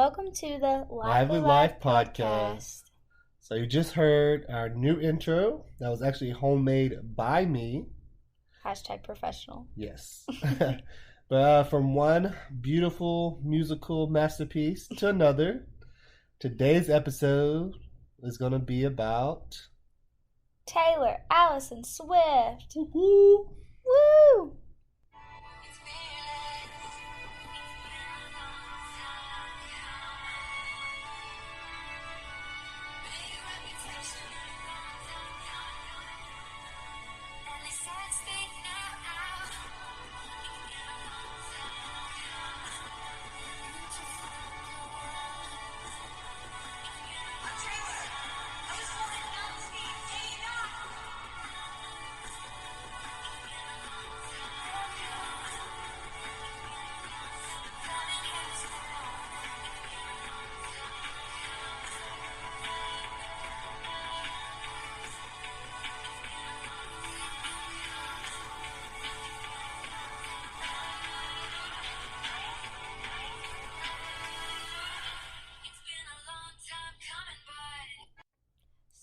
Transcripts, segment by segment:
welcome to the Lively Life podcast. So you just heard our new intro. That was actually homemade by me. Hashtag professional. Yes. But from one beautiful musical masterpiece to another, today's episode is going to be about Taylor Allison Swift. Woo-hoo. Woo!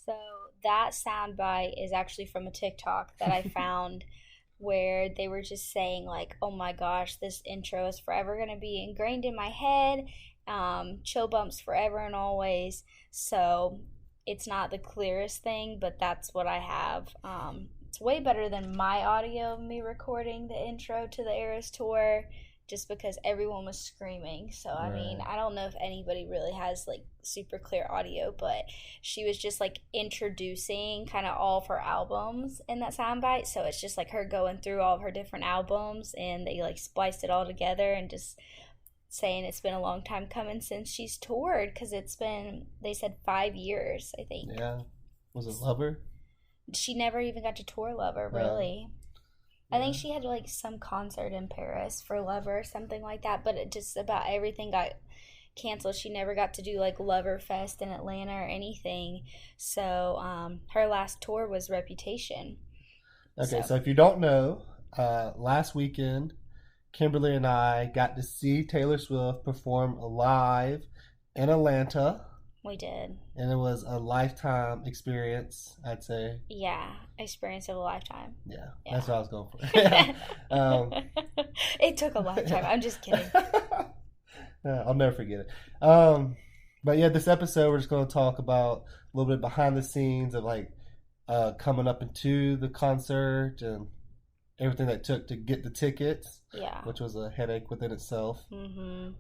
So that soundbite is actually from a TikTok that I found where they were just saying like, oh my gosh, this intro is forever going to be ingrained in my head. Chill bumps forever and always. So it's not the clearest thing, but that's what I have. It's way better than my audio of me recording the intro to the Eras tour, just because everyone was screaming. So, I mean, I don't know if anybody really has, like, super clear audio, but she was just, like, introducing kind of all of her albums in that soundbite. So it's just, like, her going through all of her different albums, and they, like, spliced it all together and just saying it's been a long time coming since she's toured, because it's been, they said 5 years, I think. Yeah. Was it Lover? She never even got to tour Lover, really. I think she had like some concert in Paris for Lover or something like that, but it just about everything got canceled. She never got to do like Lover Fest in Atlanta or anything. So her last tour was Reputation. Okay, so if you don't know, last weekend, Kimberly and I got to see Taylor Swift perform live in Atlanta. We did. And it was a lifetime experience, I'd say. Yeah, experience of a lifetime. Yeah. That's what I was going for. It took a lifetime. I'm just kidding. I'll never forget it. But yeah, this episode we're just going to talk about a little bit behind the scenes of like coming up into the concert and everything that took to get the tickets. Yeah. Which was a headache within itself. Mm-hmm.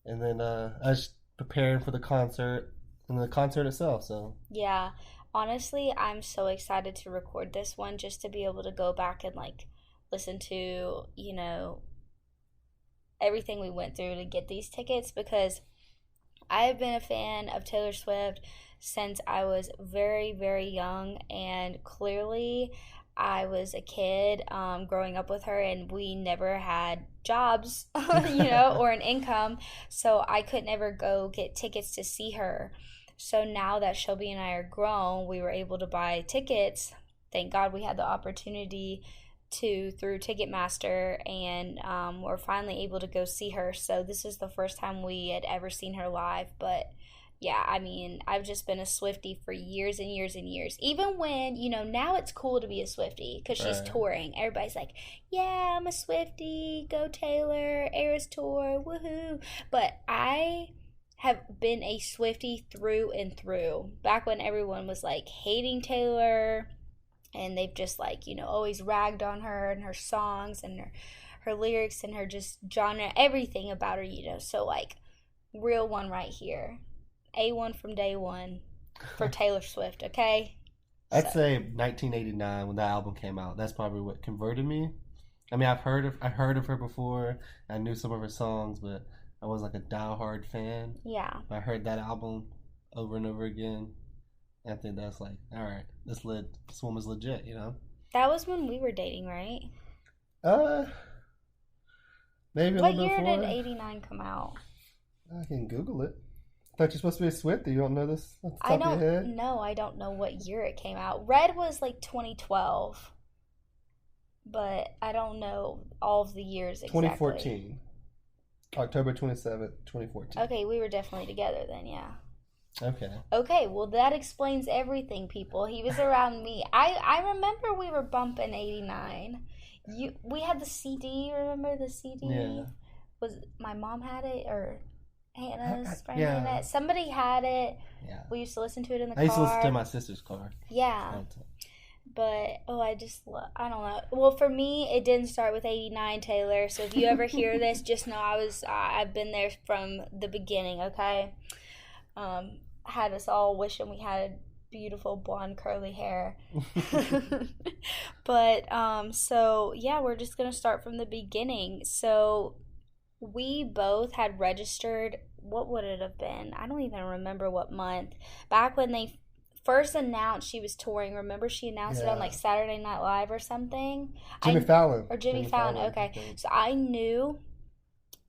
And then us preparing for the concert. And the concert itself, so. Yeah, honestly, I'm so excited to record this one just to be able to go back and, like, listen to, you know, everything we went through to get these tickets, because I have been a fan of Taylor Swift since I was very, very young, and clearly I was a kid growing up with her, and we never had jobs, you know, or an income, so I could never go get tickets to see her. So now that Shelby and I are grown, we were able to buy tickets. Thank God we had the opportunity to through Ticketmaster, and we're finally able to go see her. So this is the first time we had ever seen her live. But yeah, I mean, I've just been a Swiftie for years and years and years. Even when, you know, now it's cool to be a Swiftie because she's touring. Everybody's like, yeah, I'm a Swiftie, go Taylor, Eras Tour, woohoo. But I have been a Swiftie through and through. Back when everyone was like hating Taylor, and they've just like, you know, always ragged on her and her songs and her lyrics and her just genre, everything about her, you know. So like, real one right here. A1 from day one for Taylor Swift, okay? I'd say 1989 when that album came out. That's probably what converted me. I mean, I heard of her before. I knew some of her songs, but I was like a diehard fan. Yeah. I heard that album over and over again. And I think that's like, all right, this woman's legit, you know? That was when we were dating, right? Maybe a what little bit before. What year did 89 come out? I can Google it. I thought you're supposed to be a Swiftie. You don't know this off the top of your head? No, I don't know what year it came out. Red was like 2012. But I don't know all of the years exactly. 2014. October 27th, 2014. Okay, we were definitely together then, yeah. Okay. Okay, well that explains everything, people. He was around me. I remember we were bumping 89. We had the CD, remember the CD? Yeah. Was my mom had it or Hannah's friend Yeah. had it? Somebody had it. Yeah. We used to listen to it in the car. I used to listen to my sister's car. Yeah. But I don't know. Well, for me, it didn't start with 89, Taylor. So if you ever hear this, just know I've been there from the beginning. Okay. Had us all wishing we had beautiful blonde curly hair. But so yeah, we're just gonna start from the beginning. So we both had registered. What would it have been? I don't even remember what month. Back when they first announced she was touring. Remember she announced it on like Saturday Night Live or something? Jimmy Fallon. Or Jimmy Fallon. Okay. So I knew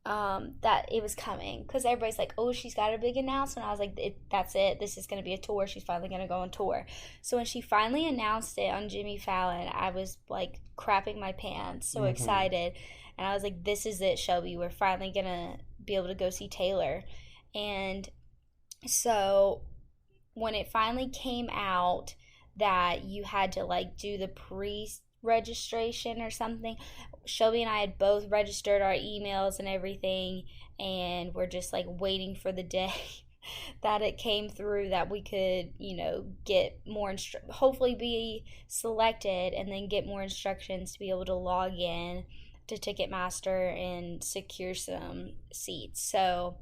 that it was coming because everybody's like, oh, she's got a big announcement. I was like, that's it. This is going to be a tour. She's finally going to go on tour. So when she finally announced it on Jimmy Fallon, I was like crapping my pants, so excited. And I was like, this is it, Shelby. We're finally going to be able to go see Taylor. And so when it finally came out that you had to like do the pre-registration or something, Shelby and I had both registered our emails and everything, and we're just like waiting for the day that it came through that we could, get more hopefully be selected and then get more instructions to be able to log in to Ticketmaster and secure some seats. So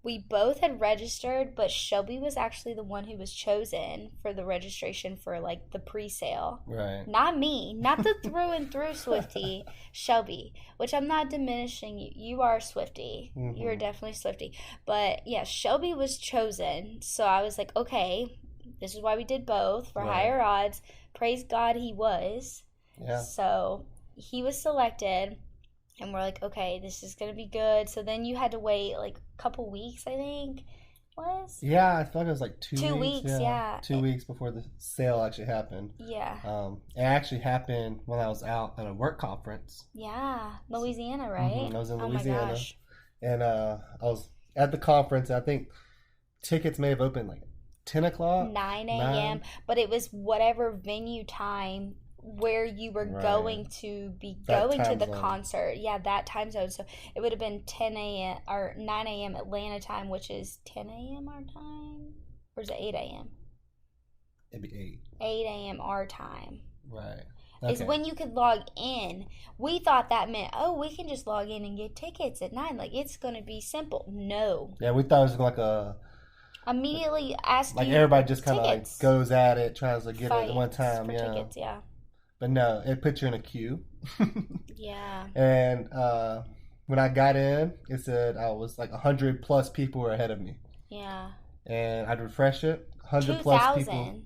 we both had registered, but Shelby was actually the one who was chosen for the registration for like the pre-sale. Right. Not me, not the through and through Swiftie, Shelby, which I'm not diminishing you. You are a Swiftie. You're definitely Swiftie. But yeah, Shelby was chosen. So I was like, okay, this is why we did both for higher odds. Praise God he was. Yeah. So he was selected. And we're like, okay, this is going to be good. So then you had to wait like a couple weeks, I think. Yeah, I thought it was like 2 weeks. 2 weeks, yeah. 2 weeks before the sale actually happened. Yeah. It actually happened when I was out at a work conference. Yeah, Louisiana, right? I was in Louisiana. Oh my gosh. And I was at the conference. I think tickets may have opened like 10 o'clock. 9 a.m. But it was whatever venue time where you were going to be going to the concert. Yeah, that time zone. So it would have been 10 a.m. or 9 a.m. Atlanta time, which is 10 a.m. our time. Or is it 8 a.m.? It'd be 8. 8 a.m. our time. Right. Okay. Is when you could log in. We thought that meant, oh, we can just log in and get tickets at 9. Like, it's going to be simple. No. Yeah, we thought it was like a... Immediately asking like everybody just kind of like goes at it, tries to get it at one time. For tickets, yeah. But no, it put you in a queue. Yeah. And when I got in, it said I was like 100 plus people were ahead of me. Yeah. And I'd refresh it. 100 plus people.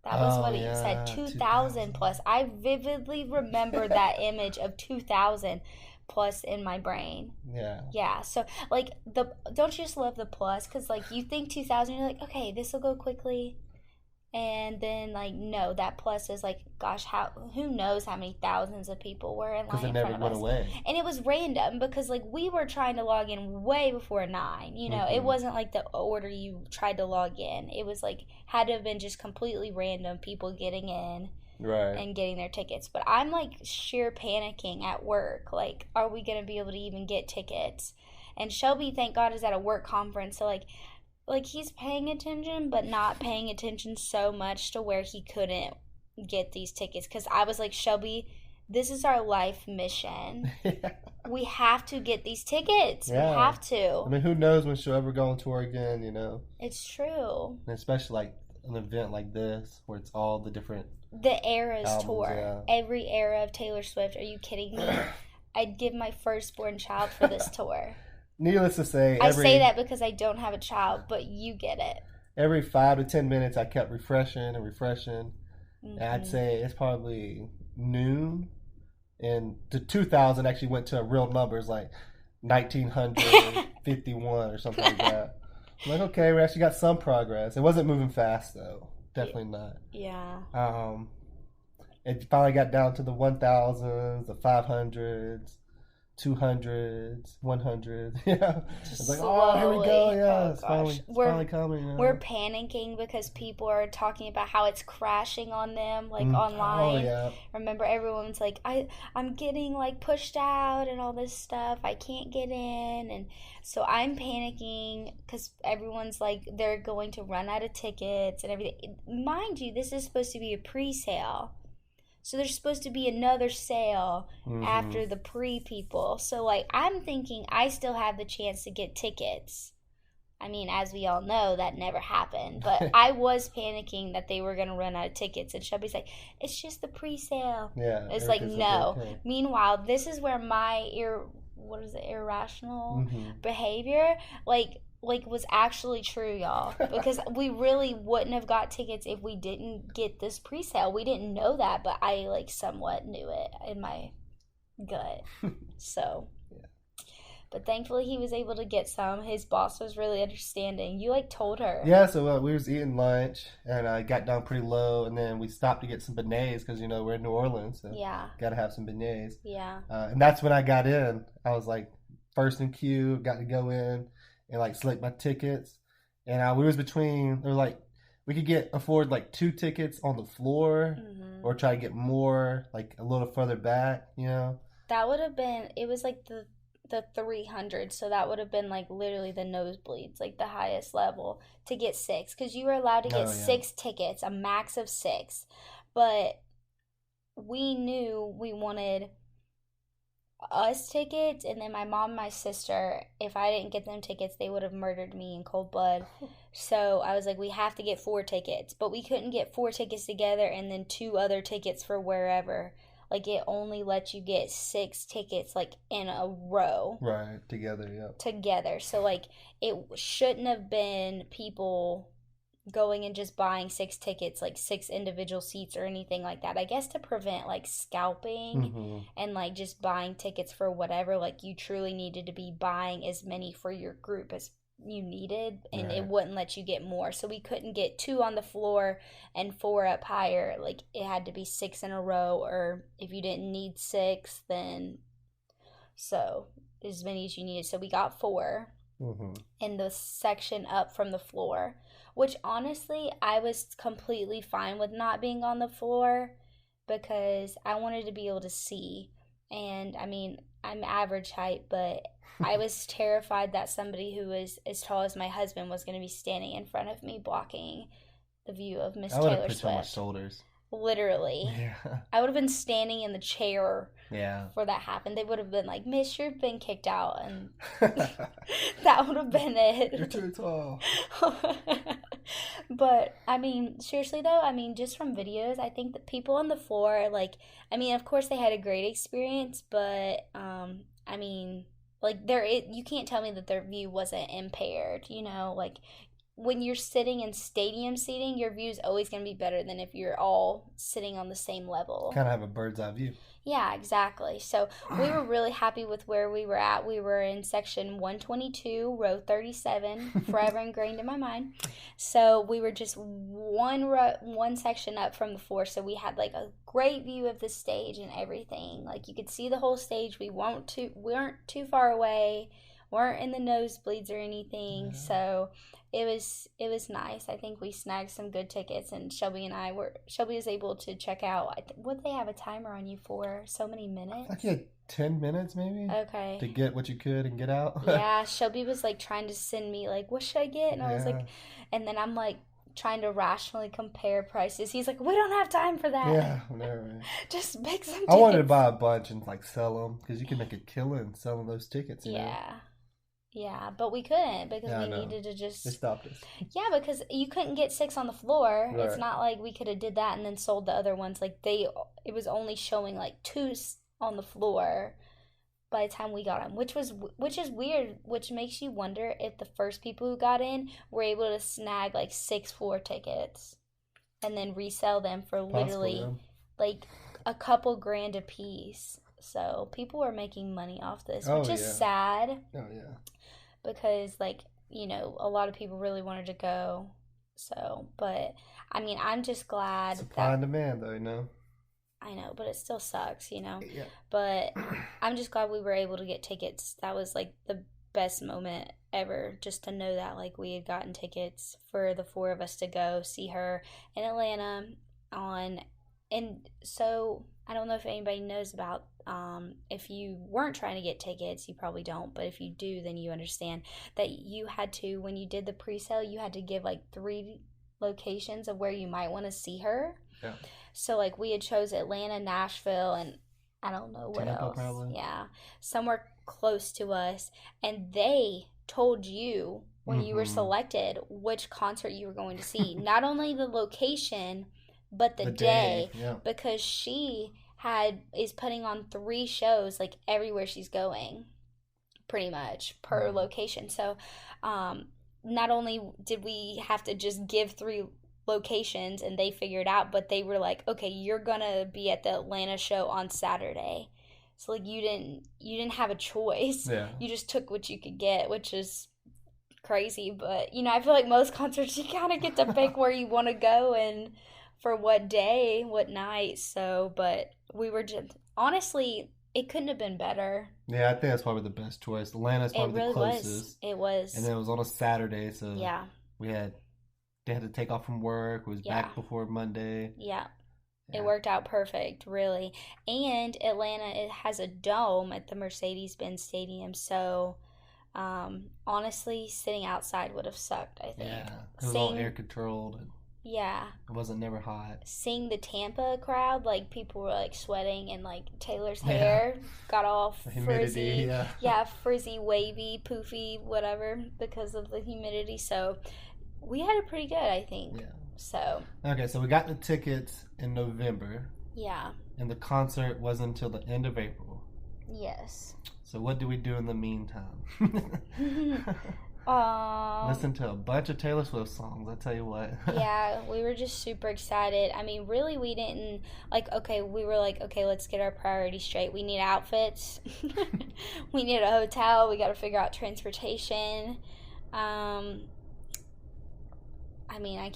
That was what it said. 2,000 plus. I vividly remember that image of 2,000 plus in my brain. Yeah. Yeah. So like don't you just love the plus? Because like you think 2,000, you're like, okay, this will go quickly. And then, like, no, that plus is like, gosh, who knows how many thousands of people were in line in front of us. Because it never went away. And it was random because, like, we were trying to log in way before 9. You know, it wasn't like the order you tried to log in. It was like, had to have been just completely random people getting in. Right. And getting their tickets. But I'm, like, sheer panicking at work. Like, are we going to be able to even get tickets? And Shelby, thank God, is at a work conference. So, like he's paying attention, but not paying attention so much to where he couldn't get these tickets. Because I was like, Shelby, this is our life mission. We have to get these tickets. Yeah. We have to. I mean, who knows when she'll ever go on tour again, you know? It's true. And especially like an event like this where it's all the different... The Eras albums, tour. Yeah. Every era of Taylor Swift. Are you kidding me? I'd give my firstborn child for this tour. Needless to say, I say that because I don't have a child, but you get it. Every 5 to 10 minutes, I kept refreshing and refreshing. And I'd say it's probably noon, and the 2000 actually went to real numbers like 1951 or something like that. I'm like, okay, we actually got some progress. It wasn't moving fast though, definitely not. Yeah. It finally got down to the 1000s, the 500s. 200s, 100s. Yeah, it's Just like, oh, here we go. slowly. Yeah, Oh gosh, it's finally coming. You we're know. panicking because people are talking about how it's crashing on them, like Oh online. yeah. Remember, everyone's like, I'm getting like pushed out and all this stuff. I can't get in, and so I'm panicking because everyone's like they're going to run out of tickets and everything. Mind you, this is supposed to be a pre-sale. So there's supposed to be another sale Mm-hmm. after the pre people. So like I'm thinking I still have the chance to get tickets. I mean, as we all know, that never happened. But I was panicking that they were gonna run out of tickets, and Shelby's like, "It's just the pre-sale." Yeah, It's like, everything's gonna be no. okay. Meanwhile, this is where my what is it, irrational Mm-hmm. behavior, was actually true, y'all. Because we really wouldn't have got tickets if we didn't get this pre-sale. We didn't know that, but I like somewhat knew it in my gut. So, but thankfully he was able to get some. His boss was really understanding. You like told her. Yeah, so we was eating lunch, and I got down pretty low, and then we stopped to get some beignets because we're in New Orleans, so Yeah. got to have some beignets. Yeah. And that's when I got in. I was like first in queue, got to go in and like select my tickets, and we was between. They're like we could afford like two tickets on the floor, Hmm. or try to get more like a little further back. That would have been, it was like the 300, so that would have been like literally the nosebleeds, like the highest level to get six, because you were allowed to get Oh yeah, six tickets, a max of six. But we knew we wanted us tickets, and then my mom and my sister, if I didn't get them tickets, they would have murdered me in cold blood. So I was like, we have to get four tickets, but we couldn't get four tickets together and then two other tickets for wherever. Like, it only lets you get six tickets like in a row right together. Yep. together. So like, it shouldn't have been people going and just buying six tickets, like six individual seats or anything like that. I guess to prevent like scalping Mm-hmm. and like just buying tickets for whatever. Like, you truly needed to be buying as many for your group as you needed, and it Right. wouldn't let you get more. So we couldn't get two on the floor and four up higher. Like, it had to be six in a row, or if you didn't need six, then so as many as you needed. So we got four Mm-hmm. in the section up from the floor, which honestly, I was completely fine with not being on the floor because I wanted to be able to see. And I mean, I'm average height, but I was terrified that somebody who was as tall as my husband was going to be standing in front of me blocking the view of Miss I would have Taylor put you on my Swift. shoulders. Literally. Yeah. I would have been standing in the chair Yeah. for that happened. They would have been like, "Miss, you've been kicked out," and that would have been You're it. too tall. But I mean, seriously though, I mean, just from videos, I think that people on the floor, like, I mean, of course they had a great experience, but I mean, like, you can't tell me that their view wasn't impaired. Like, when you're sitting in stadium seating, your view is always going to be better than if you're all sitting on the same level. Kind of have a bird's eye view. Yeah, exactly. So we were really happy with where we were at. We were in section 122, row 37, forever ingrained in my mind. So we were just one section up from the floor. So we had like a great view of the stage and everything. Like, you could see the whole stage. We weren't too far away, weren't in the nosebleeds or anything. Yeah. So it was nice. I think we snagged some good tickets, and Shelby was able to check out. What they have a timer on you for? So many minutes. Like you had 10 minutes maybe to Okay. get what you could and get out. Yeah, Shelby was like trying to send me like, what should I get? And I was like, Yeah. and then I'm like trying to rationally compare prices. He's like, we don't have time for that. Yeah, whatever. Just pick some I wanted to tickets. buy a bunch and like sell them because you can make a killing selling those tickets. Yeah. Yeah, but we couldn't because Yeah, I we know. needed to They just. stopped us. Yeah, because you couldn't get six on the floor. It's Right. not like we could have did that and then sold the other ones. Like, it was only showing like two on the floor by the time we got them, which is weird. Which makes you wonder if the first people who got in were able to snag like six floor tickets and then resell them for Possibly. literally like a couple grand a piece. So people were making money off this, Oh which is yeah. sad Oh yeah. because, like, a lot of people really wanted to go. So, but I mean, I'm just glad Supply that and demand, though. I know, but it still sucks, you know. Yeah. But I'm just glad we were able to get tickets. That was like the best moment ever, just to know that like we had gotten tickets for the four of us to go see her in Atlanta on. And so I don't know if anybody knows about, if you weren't trying to get tickets, you probably don't, but if you do, then you understand that you had to, when you did the pre-sale, you had to give like three locations of where you might want to see her. Yeah. So like we had chose Atlanta, Nashville, and I don't know what Tampa, else. probably. Yeah, somewhere close to us, and they told you when you were Mm-hmm. selected which concert you were going to see. Not only the location, but the The day, day. Yeah. because she is putting on three shows like everywhere she's going, pretty much per Mm-hmm. location. So, not only did we have to just give three locations and they figured out, but they were like, okay, you're gonna be at the Atlanta show on Saturday. So like you didn't have a choice. Yeah. You just took what you could get, which is crazy. But you know, I feel like most concerts you kind of get to pick where you want to go and for what day, what night. So, but we were just honestly, it couldn't have been better. Yeah, I think that's probably the best choice. Atlanta's It probably the really was. closest. It was. And then it was on a Saturday, so Yeah. we had they had to take off from work. It was Yeah. back before Monday. Yeah. It Yeah. worked out perfect, really. And Atlanta, it has a dome at the Mercedes-Benz Stadium, so honestly, sitting outside would have sucked, I think. Yeah. It was all Seeing, air controlled and yeah, it wasn't never hot. seeing the Tampa crowd, like people were like sweating and like Taylor's Yeah. hair got all The humidity, frizzy. yeah. Yeah, frizzy, wavy, poofy, whatever, because of the humidity. So we had it pretty good, I think. Yeah. So, Okay, so we got the tickets in November yeah. and the concert wasn't until the end of April. Yes. So what do we do in the meantime? Um, Listen to a bunch of Taylor Swift songs, I tell you what. yeah, we were just super excited. I mean, really, we didn't like, okay, we were like, okay, let's get our priorities straight. We need outfits, we need a hotel, we got to figure out transportation. I mean, I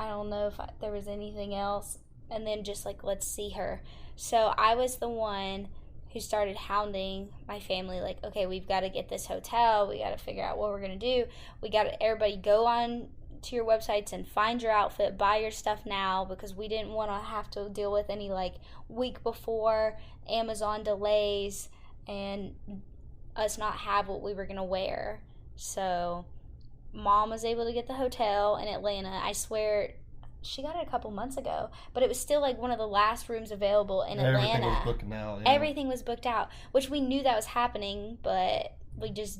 don't know if there was anything else. And then just like, let's see her. So I was the one who started hounding my family, like, okay, we've got to get this hotel. We got to figure out what we're going to do. We got to, everybody go on to your websites and find your outfit, buy your stuff now, because we didn't want to have to deal with any like week before Amazon delays and us not have what we were going to wear. So mom was able to get the hotel in Atlanta. I swear she got it a couple months ago, but it was still like one of the last rooms available in Atlanta. Everything was booked out. Yeah. Everything was booked out, which we knew that was happening, but we just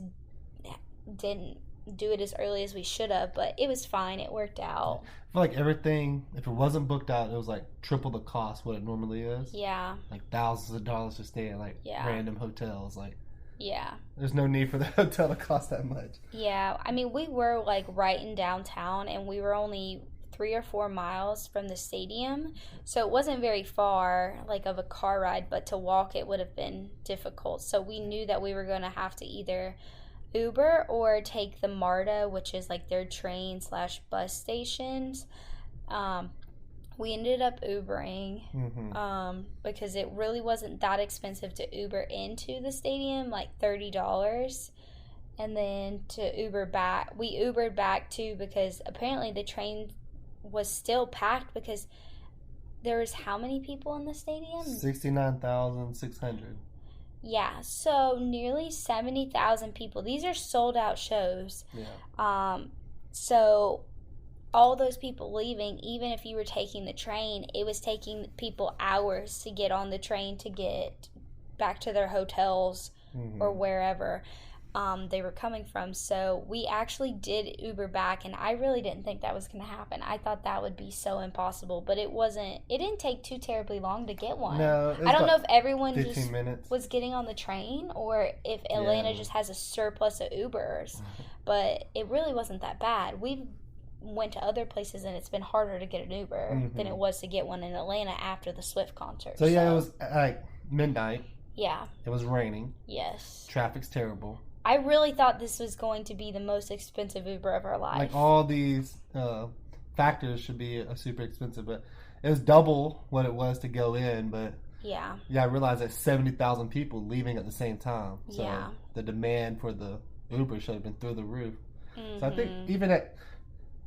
didn't do it as early as we should have. But it was fine. It worked out. I feel like everything, if it wasn't booked out, it was like triple the cost what it normally is. Yeah. Like thousands of dollars to stay at like Yeah. random hotels. Like, Yeah. there's no need for the hotel to cost that much. Yeah. I mean, we were like right in downtown, and we were only 3 or 4 miles from the stadium, so it wasn't very far like of a car ride, but to walk it would have been difficult. So we knew that we were going to have to either Uber or take the MARTA, which is like their train / bus stations. We ended up Ubering, because it really wasn't that expensive to Uber into the stadium, like $30. And then to Uber back, we Ubered back too, because apparently the train was still packed, because there was how many people in the stadium? 69,600. Yeah, so nearly 70,000 people. These are sold out shows. Yeah. So all those people leaving, even if you were taking the train, it was taking people hours to get on the train to get back to their hotels or wherever they were coming from. So we actually did Uber back, and I really didn't think that was going to happen. I thought that would be so impossible, but it wasn't. It didn't take too terribly long to get one. No, I don't know if everyone 15 just minutes. was getting on the train, or if Atlanta just has a surplus of Ubers, but it really wasn't that bad. We went to other places, and it's been harder to get an Uber than it was to get one in Atlanta after the Swift concert. So yeah, it was like midnight. Yeah. It was raining. Yes. Traffic's terrible. I really thought this was going to be the most expensive Uber of our life. Like all these factors should be super expensive, but it was double what it was to go in. But Yeah. yeah, I realized that 70,000 people leaving at the same time, so Yeah. the demand for the Uber should have been through the roof. So I think Mhm. even at,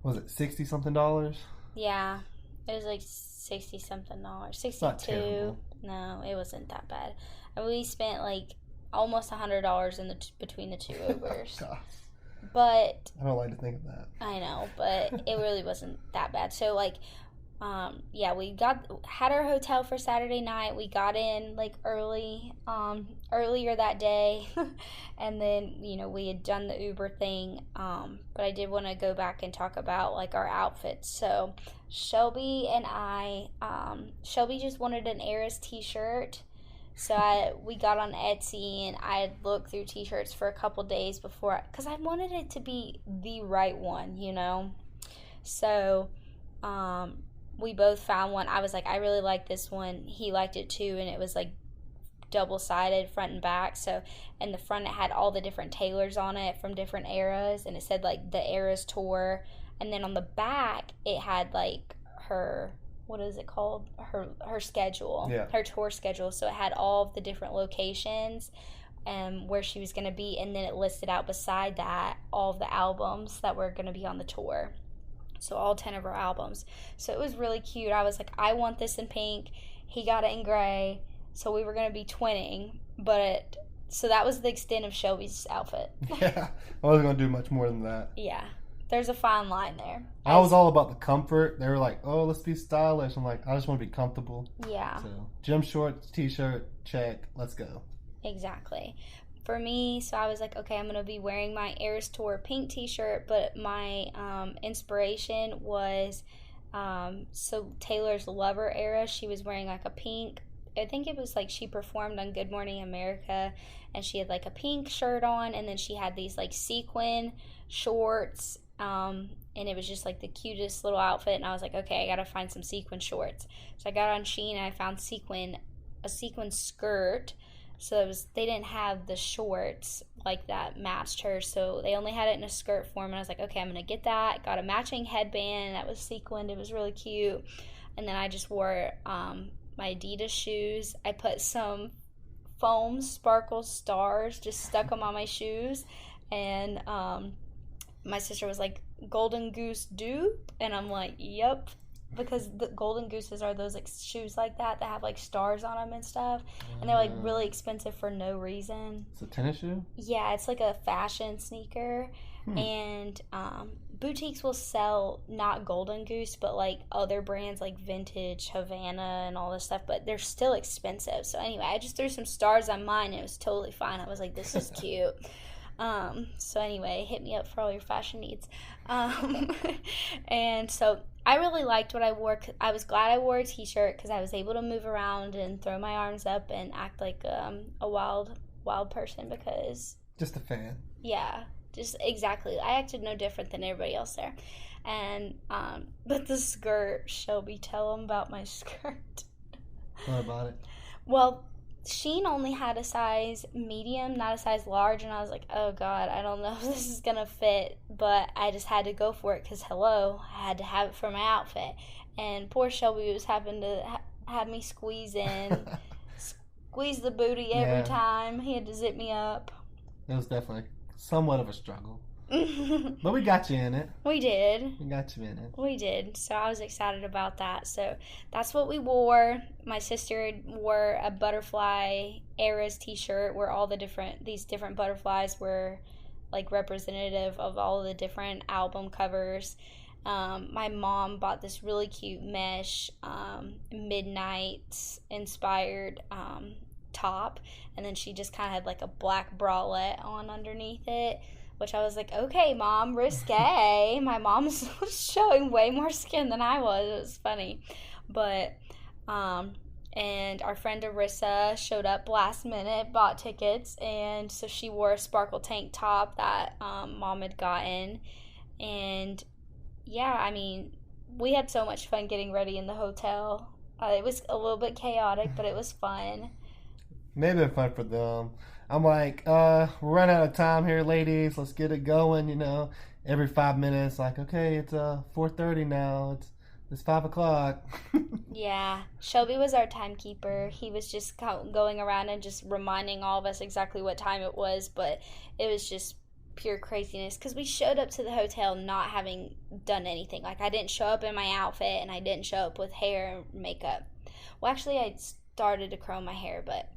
was it 60 something dollars? Yeah. It was like 60 something dollars. It's not 62. terrible. No, it wasn't that bad. And we spent like almost $100 in the between the two Ubers. Gosh, But I don't like to think of I know, but that. it really wasn't that bad. So like yeah, we had our hotel for Saturday night. We got in like earlier that day. And then, we had done the Uber thing. But I did want to go back and talk about like our outfits. So Shelby and Shelby just wanted an Eras t-shirt. So we got on Etsy and I had looked through t-shirts for a couple days before, because I wanted it to be the right one. So um, we both found one. I was like, I really like this one. He liked it too, and it was like double sided front and back. So in the front, it had all the different tailors on it from different eras, and it said like the Eras tour. And then on the back, it had like her, what is it called? Her schedule, Yeah. her tour schedule. So it had all of the different locations where she was going to be, and then it listed out beside that all of the albums that were going to be on the tour. So all 10 of her albums. So it was really cute. I was like, I want this in pink. He got it in gray. So we were going to be twinning. But so that was the extent of Shelby's outfit. Yeah, I wasn't gonna do much more than that. Yeah. There's a fine line there. I was all about the comfort. They were like, "Oh, let's be stylish." I'm like, I just want to be comfortable. Yeah. So, gym shorts, t-shirt, check. Let's go. Exactly. For me, so I was like, okay, I'm going to be wearing my Eras Tour pink t-shirt, but my inspiration was, so Taylor's Lover era, she was wearing like a pink, I think it was like she performed on Good Morning America, and she had like a pink shirt on, and then she had these like sequin shorts, and it was just like the cutest little outfit, and I was like, okay, I got to find some sequin shorts. So I got on Shein and I found a sequin skirt. So they didn't have the shorts like that matched her, so they only had it in a skirt form. And I was like, okay, I'm gonna get that. Got a matching headband that was sequined. It was really cute. And then I just wore my Adidas shoes. I put some foam sparkle stars, just stuck them on my shoes. And my sister was like, "Golden Goose dupe," and I'm like, "Yep." Because the golden gooses are those like shoes like that have like stars on them and stuff, and they're like really expensive for no reason. It's a tennis shoe? Yeah, it's like a fashion sneaker. And boutiques will sell not Golden Goose but like other brands like Vintage, Havana, and all this stuff, but they're still expensive. So anyway, I just threw some stars on mine and it was totally fine. I was like, this is cute. So anyway, hit me up for all your fashion needs. And so I really liked what I wore. I was glad I wore a t-shirt because I was able to move around and throw my arms up and act like a wild person, because Just a fan. yeah, just exactly. I acted no different than everybody else there. And but the skirt, Shelby, tell them about my skirt. What about it? Well, Shein only had a size medium, not a size large, and I was like, oh god, I don't know if this is gonna fit, but I just had to go for it because hello, I had to have it for my outfit. And poor Shelby was having to have me squeeze the booty every Yeah. time. He had to zip me up. It was definitely somewhat of a struggle. But we got you in it. We did. We got you in it. We did. So I was excited about that. So that's what we wore. My sister wore a butterfly Eras t-shirt where all these different butterflies were like representative of all the different album covers. My mom bought this really cute mesh midnight inspired top, and then she just kind of had like a black bralette on underneath it, which I was like, okay, Mom, risque. My mom's showing way more skin than I was. It was funny. But, and our friend Arissa showed up last minute, bought tickets, and so she wore a sparkle tank top that Mom had gotten. And, yeah, I mean, we had so much fun getting ready in the hotel. It was a little bit chaotic, but it was fun. Maybe fun for them. I'm like, we're running out of time here, ladies. Let's get it going, every 5 minutes, like, okay, it's 4:30 now. It's 5 o'clock. Yeah, Shelby was our timekeeper. He was just going around and just reminding all of us exactly what time it was, but it was just pure craziness because we showed up to the hotel not having done anything. Like, I didn't show up in my outfit and I didn't show up with hair and makeup. Well, actually, I started to curl my hair, but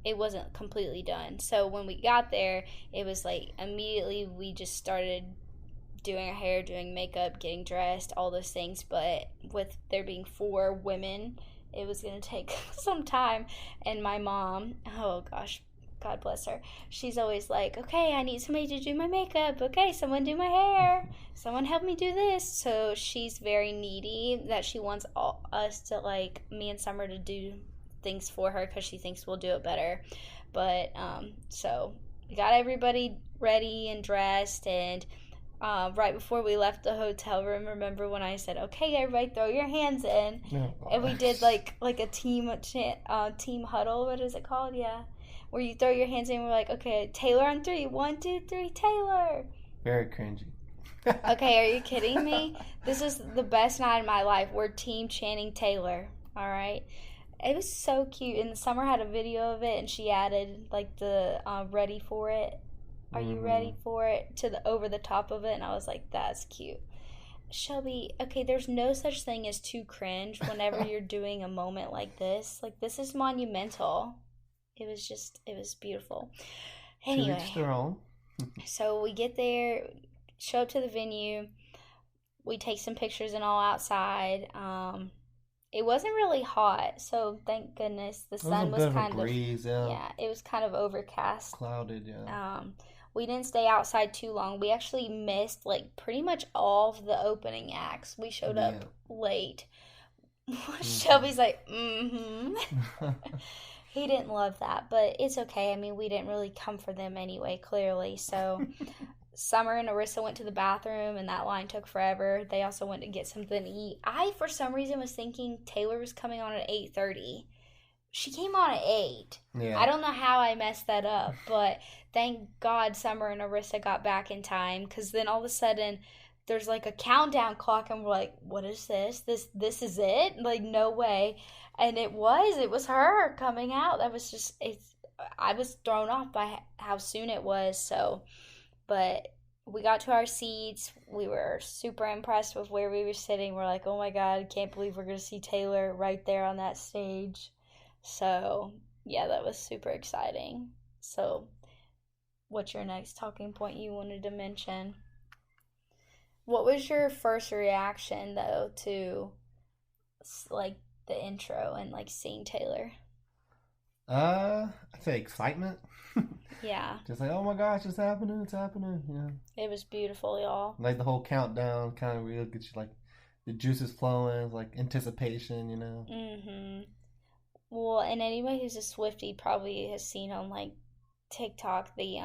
it wasn't completely done. So when we got there, it was like immediately we just started doing our hair, doing makeup, getting dressed, all those things. But with there being 4 women, it was going to take some time. And my mom, oh gosh, God bless her, she's always like, okay, I need somebody to do my makeup. Okay, someone do my hair. Someone help me do this. So she's very needy that she wants us to, like, me and Summer to do things for her because she thinks we'll do it better. But so we got everybody ready and dressed, and right before we left the hotel room, remember when I said, "Okay, everybody, throw your hands in," and we did like a team huddle. What is it called? Yeah, where you throw your hands in. And we're like, "Okay, Taylor on three. 1, 2, 3, Taylor." Very cringy. Okay, are you kidding me? This is the best night of my life. We're team chanting Taylor. All right. It was so cute. And Summer had a video of it, and she added like the "ready for it." Are you ready for it to the over the top of it? And I was like, that's cute. Shelby, okay, there's no such thing as too cringe whenever you're doing a moment like this. Like, this is monumental. It was beautiful. To each Anyway, their own. so we get there, show up to the venue, we take some pictures and all outside. It wasn't really hot, so thank goodness the sun was kind of breeze, yeah, it was kind of overcast. Clouded, yeah. We didn't stay outside too long. We actually missed like pretty much all of the opening acts. We showed up late. Shelby's like, He didn't love that, but it's okay. I mean, we didn't really come for them anyway, clearly. So Summer and Arissa went to the bathroom, and that line took forever. They also went to get something to eat. I, for some reason, was thinking Taylor was coming on at 8:30. She came on at 8. Yeah. I don't know how I messed that up, but thank God Summer and Arissa got back in time, because then all of a sudden there's like a countdown clock, and we're like, what is this? This is it? Like, no way. And it was her coming out. That was just, I was thrown off by how soon it was. So, but we got to our seats. We were super impressed with where we were sitting. We're like, oh my God, can't believe we're going to see Taylor right there on that stage. So, yeah, that was super exciting. So, what's your next talking point you wanted to mention? What was your first reaction, though, to, like, the intro and, like, seeing Taylor? I'd say excitement. Yeah. Just like, oh my gosh, it's happening, yeah. It was beautiful, y'all. Like the whole countdown kind of really gets you, like, the juices flowing, like anticipation, Mm-hmm. Well, and anybody who's a Swiftie probably has seen on, like, TikTok the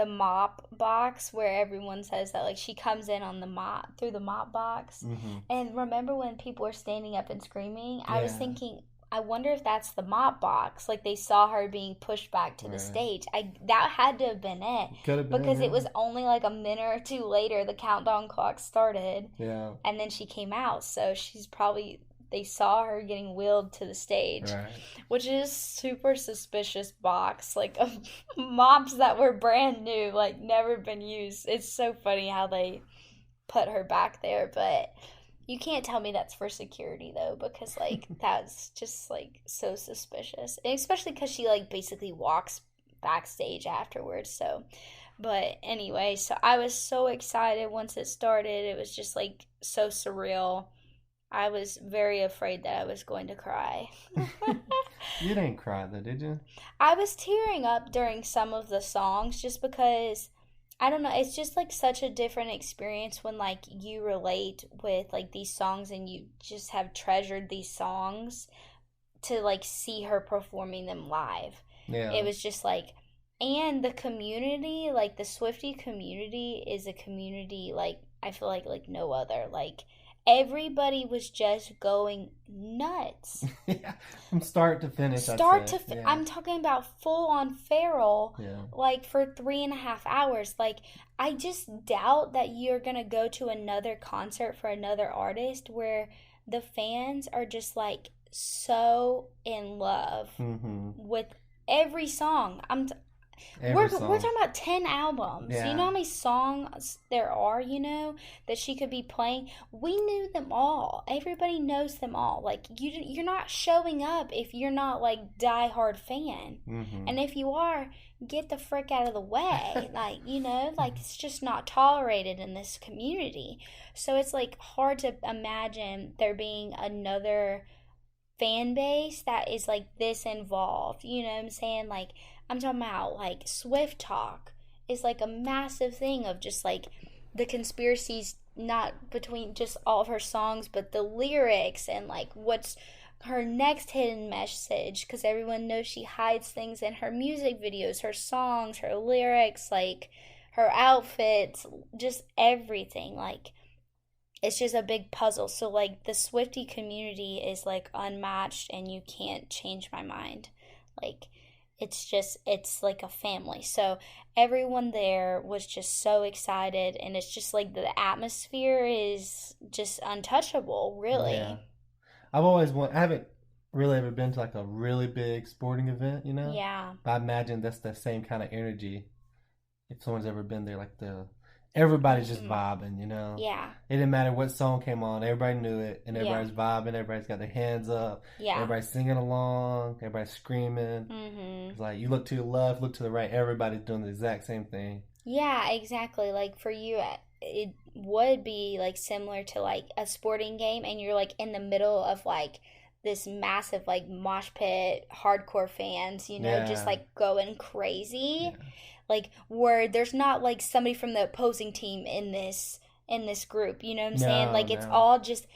mop box where everyone says that, like, she comes in on the mop through the mop box. Mm-hmm. And remember when people were standing up and screaming? I was thinking, I wonder if that's the mop box. Like, they saw her being pushed back to the stage. That had to have been it. Could have been, because it was only like a minute or two later the countdown clock started. Yeah. And then she came out. So she's probably, they saw her getting wheeled to the stage. Right. Which is super suspicious box. Like, of mops that were brand new, like, never been used. It's so funny how they put her back there. But you can't tell me that's for security, though, because, like, that's just, like, so suspicious. And especially because she, like, basically walks backstage afterwards, so. But anyway, so I was so excited once it started. It was just, like, so surreal. I was very afraid that I was going to cry. You didn't cry, though, did you? I was tearing up during some of the songs just because, I don't know, it's just like such a different experience when like you relate with like these songs and you just have treasured these songs to like see her performing them live. Yeah. It was just like, and the community, like the Swiftie community is a community like I feel like no other. Like everybody was just going nuts. Yeah, from start to finish, I'd Start say. to, Yeah. I'm talking about full on feral, Yeah. like for 3.5 hours. Like, I just doubt that you're gonna go to another concert for another artist where the fans are just like so in love Mm-hmm. with every song. Every We're song. talking about 10 albums. You know Yeah. how many songs there are, that she could be playing? We knew them all. Everybody knows them all. Like, you're not showing up if you're not like diehard fan. Mm-hmm. And if you are, get the frick out of the way. Like, like it's just not tolerated in this community. So it's like hard to imagine there being another fan base that is like this involved. You know what I'm saying? Like, I'm talking about like Swift Talk is like a massive thing of just like the conspiracies, not between just all of her songs, but the lyrics and like what's her next hidden message, because everyone knows she hides things in her music videos, her songs, her lyrics, like her outfits, just everything. Like, it's just a big puzzle. So like the Swifty community is like unmatched, and you can't change my mind. Like, it's like a family. So everyone there was just so excited, and it's just like the atmosphere is just untouchable, Yeah. really. I haven't really ever been to like a really big sporting event, you know? Yeah. But I imagine that's the same kind of energy. If someone's ever been there, like everybody's just Mhm. vibing, you know? Yeah. It didn't matter what song came on, everybody knew it, and Yeah. everybody's vibing, everybody's got their hands up, Yeah. everybody's singing along, everybody's screaming. Mhm. It's like you look to the left, look to the right, everybody's doing the exact same thing. Yeah, exactly. Like for you, it would be like similar to like a sporting game, and you're like in the middle of like this massive like mosh pit, hardcore fans, just Yeah, like going crazy. yeah. Like, where there's not like somebody from the opposing team in this group. You know what I'm saying? No, Like, it's no. all just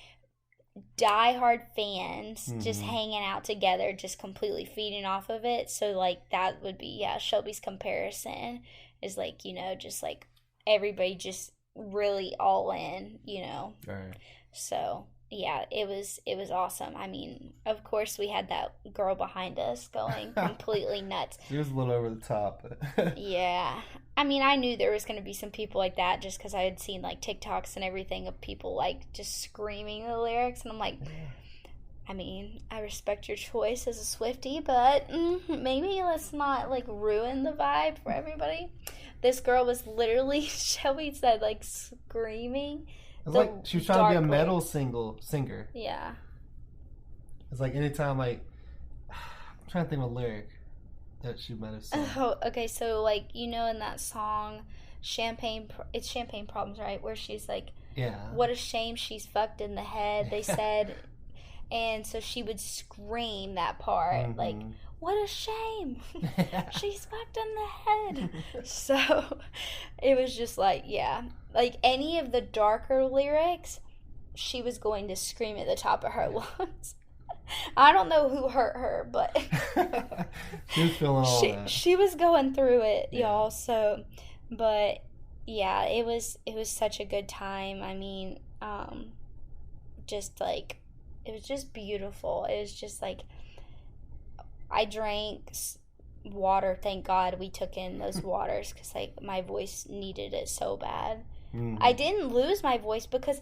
diehard fans just Mm-hmm. hanging out together, just completely feeding off of it. So like that would be, yeah, Shelby's comparison is like, just like everybody just really all in. All right. So yeah, it was awesome. I mean, of course we had that girl behind us going completely nuts. She was a little over the top, but Yeah. I mean, I knew there was going to be some people like that just because I had seen like TikToks and everything of people like just screaming the lyrics. And I'm like, I mean, I respect your choice as a Swiftie, but maybe let's not like ruin the vibe for everybody. This girl was literally, Shelby said, like screaming it's like the she was trying to be a dark metal lyrics. single singer. Yeah. It's like anytime like I'm trying to think of a lyric that she might have sung. Oh, okay. So like in that song, it's Champagne Problems, right? Where she's like, Yeah. "What a shame she's fucked in the head." They said, and so she would scream that part, like, Mm-hmm. "What a shame, she's fucked in the head." So it was just like, yeah, like any of the darker lyrics, she was going to scream at the top of her lungs. I don't know who hurt her, but She was feeling all she that. she was going through it, Yeah. y'all. So, but yeah, it was such a good time. I mean, just like it was just beautiful. It was just like I drank water. Thank God we took in those waters because like my voice needed it so bad. I Mm-hmm. didn't lose my voice because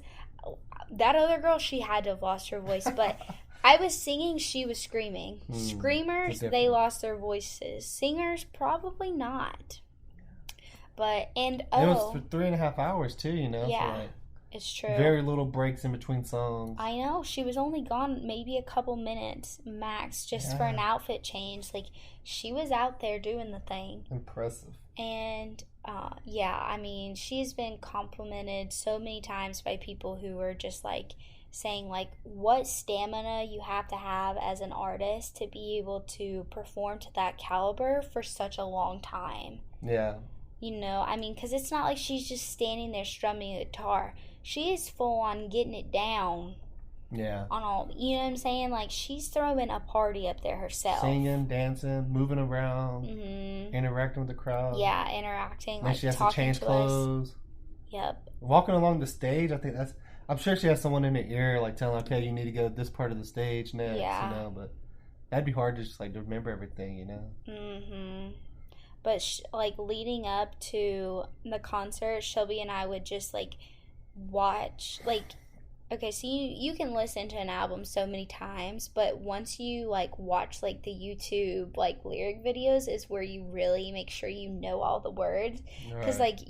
that other girl, she had to have lost her voice, but I was singing, she was screaming. It's Screamers, they different. lost their voices. Singers, probably not. But, and It was for oh, 3.5 hours too, you know, so yeah, like it's true. very little breaks in between songs. I know, she was only gone maybe a couple minutes max just for an Yeah. outfit change. Like, she was out there doing the thing. Impressive. And yeah, I mean, she's been complimented so many times by people who are just like saying like what stamina you have to have as an artist to be able to perform to that caliber for such a long time. Yeah. I mean, because it's not like she's just standing there strumming a guitar. She is full on getting it down Yeah. on all, you know what I'm saying? Like, she's throwing a party up there herself. Singing, dancing, moving around, Mm-hmm. interacting with the crowd. Yeah, interacting, Then like she has to talking change to us. clothes. Yep. Walking along the stage, I think I'm sure she has someone in her ear like telling, okay, you need to go to this part of the stage next, Yeah. but that'd be hard to just like to remember everything. Mm-hmm. But like leading up to the concert, Shelby and I would just like watch like okay, so you can listen to an album so many times, but once you like watch like the YouTube like lyric videos is where you really make sure you know all the words cuz Right. like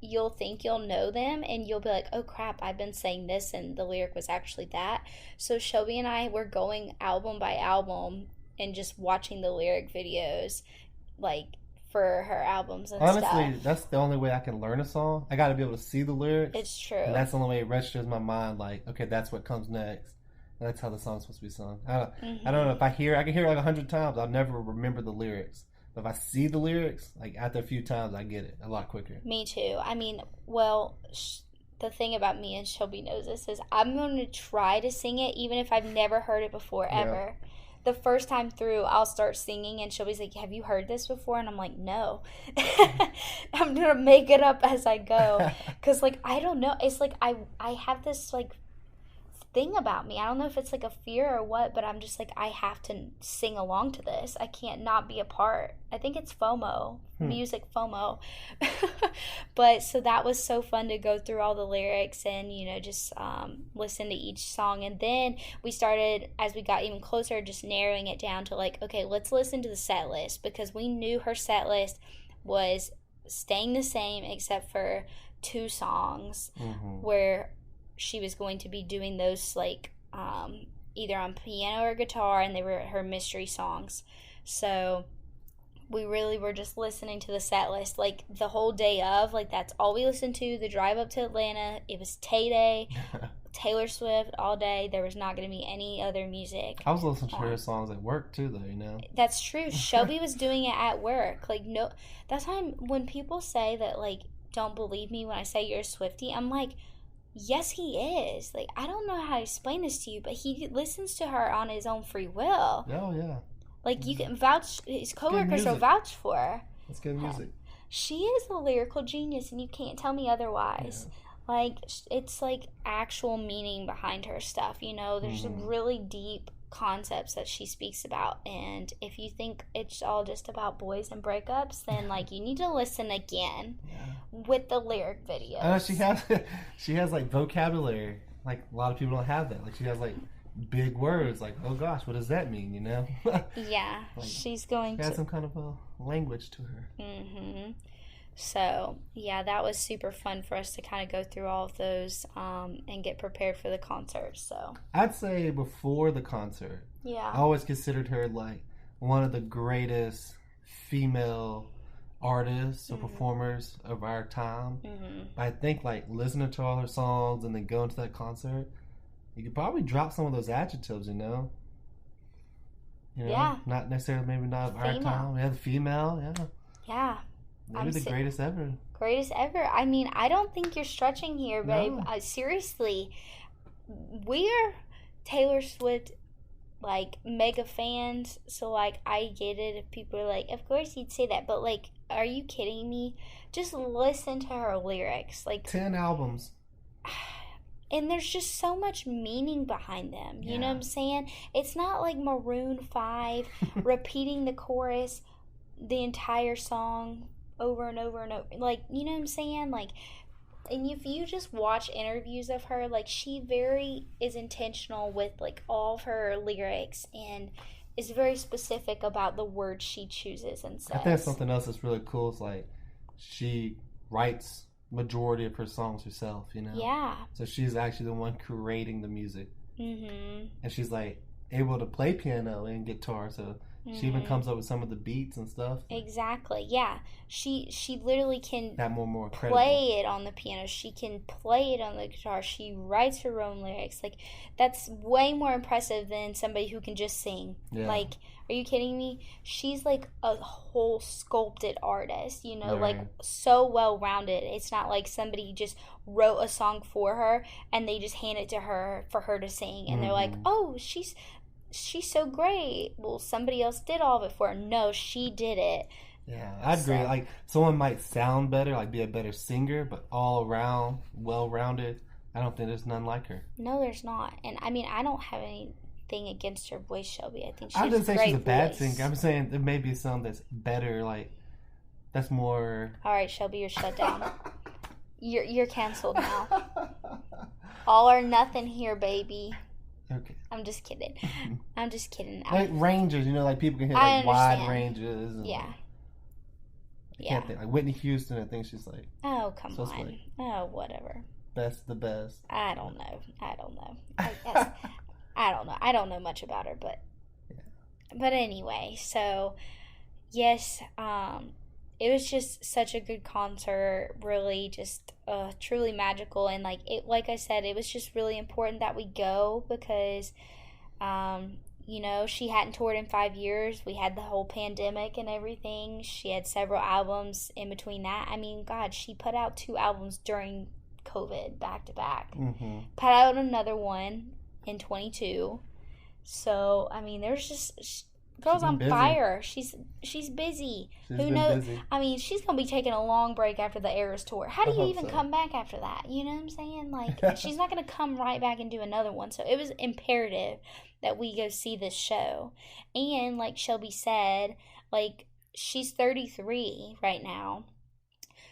you'll think you'll know them and you'll be like, "Oh crap, I've been saying this and the lyric was actually that." So Shelby and I were going album by album and just watching the lyric videos like for her albums and Honestly, stuff. that's the only way I can learn a song. I got to be able to see the lyrics, It's and true. that's the only way it registers in my mind. Like, okay, that's what comes next. And that's how the song's supposed to be sung. I don't know Mhm. if I can hear it like 100 times. I'll never remember the lyrics. But if I see the lyrics, like after a few times, I get it a lot quicker. Me too. I mean, well, the thing about me and Shelby knows this is I'm going to try to sing it even if I've never heard it before Yeah. ever. The first time through, I'll start singing and Shelby's like, "Have you heard this before?" And I'm like, "No." I'm going to make it up as I go cuz like I don't know. It's like I have this like thing about me. I don't know if it's like a fear or what, but I'm just like I have to sing along to this. I can't not be a part. I think it's FOMO, Hmm. music FOMO. But so that was so fun to go through all the lyrics and just listen to each song. And then we started as we got even closer, just narrowing it down to like, okay, let's listen to the set list because we knew her set list was staying the same except for two songs Hmm. where she was going to be doing those like either on piano or guitar, and they were her mystery songs. So we really were just listening to the set list like the whole day of like that's all we listened to. The drive up to Atlanta, it was Tay Day, Taylor Swift all day. There was not going to be any other music I was listening to her on. songs at work too, though. That's true. Shelby was doing it at work. Like no, that's why when people say that like don't believe me when I say you're a Swiftie, I'm like, yes, he is. Like, I don't know how to explain this to you, but he listens to her on his own free will. Oh yeah, Like, you can vouch, his it's good coworkers will music. vouch for her. It's good music. She is a lyrical genius, and you can't tell me otherwise. Yeah. Like, it's like actual meaning behind her stuff, There's Hmm. really deep concepts that she speaks about. And if you think it's all just about boys and breakups, then, like, you need to listen again Yeah. with the lyric I know she videos. has she has like vocabulary. Like a lot of people don't have that. Like she has like big words. Like oh gosh, what does that mean? Like Yeah, she's going she has to. some kind of a language to her. Mm-hmm. So, yeah, that was super fun for us to kind of go through all of those and get prepared for the concert. So, I'd say before the concert, I yeah. always considered her like one of the greatest female artists or Mm-hmm. performers of our time. Mm-hmm. I think like listening to all her songs and then going to that concert, you could probably drop some of those adjectives. Yeah, Not necessarily maybe not of our female. time. Yeah, the female, yeah. Yeah, Maybe I'm the si- greatest ever. greatest ever. I mean, I don't think you're stretching here, babe. No. Seriously, we're Taylor Swift like mega fans, so like I get it if people are like, of course you'd say that, but like, are you kidding me? Just listen to her lyrics, like, 10 albums. and there's just so much meaning behind them. You know what Yeah. I'm saying? It's not like Maroon 5 repeating the chorus the entire song over and over and over. Like, you know what I'm saying? Like, and if you just watch interviews of her, like she very is intentional with like all of her lyrics and is very specific about the words she chooses and I think says. something else that's really cool is like she writes majority of her songs herself. Yeah. So she's actually the one creating the music. Mhm. And she's like able to play piano and guitar, so she even Mhm. comes up with some of the beats and stuff. Like, Exactly. Yeah. She literally can that more credible. play it on the piano. She can play it on the guitar. She writes her own lyrics. Like that's way more impressive than somebody who can just sing. Yeah. Like, are you kidding me? She's like a whole sculpted artist, like Right. so well rounded. It's not like somebody just wrote a song for her and they just hand it to her for her to sing and they're like, Hmm. "Oh, she's so great." Well, somebody else did all of it for her. No, she did it. Yeah, I'd agree. So, Like someone might sound better, like be a better singer, but all around well rounded, I don't think there's none like her. No, there's not. And I mean, I don't have anything against her voice, Shelby. I think she I has a didn't say she's great a bad voice. singer. I'm saying there may be some that's better, like that's more. All right, Shelby, you're shut down. You're canceled now. All or nothing here, baby. Okay. I'm just kidding. I'm just kidding. Like ranges, like people can hit I like wide understand. ranges. And Yeah. I can't think like Whitney Houston. I think she's like Oh, come supposed to on. be, like, Oh, whatever. best the best. I don't know. I guess I don't know. I don't know much about her, but anyway, so yes, it was just such a good concert, really just truly magical, and like I said, it was just really important that we go because she hadn't toured in 5 years. We had the whole pandemic and everything. She had several albums in between that. I mean, God, she put out 2 albums during COVID back to back. Mm-hmm. Put out another one in 22. So I mean, there's just girl's on busy. fire. She's busy. Who knows? Busy. I mean, she's gonna be taking a long break after the Eras tour. How do you even so. come back after that? You know what I'm saying? Like, she's not gonna come right back and do another one. So it was imperative that we go see this show. And like Shelby said, like she's 33 right now.